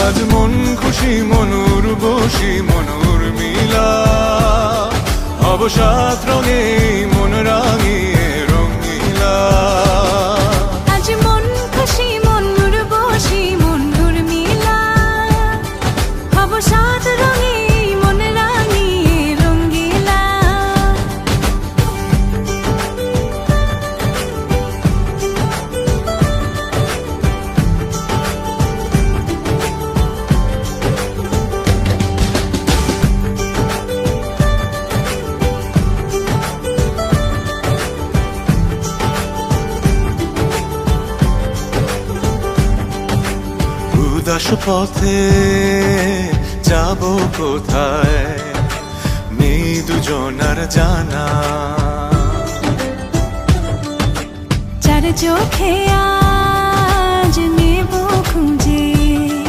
আজ মন খুশি মনুর বসি মনুর মিলা, অবসাদ রঙে মন রাঙিয়ে রঙিলা। আজ মন খুশি মনুর বসি মনুর মিলা, অবসাদ রঙে মন রাঙিয়ে রঙিলা। উদাস পথে যাব কোথায় নেই দুজনার জানা, চার চোখে আজ নেব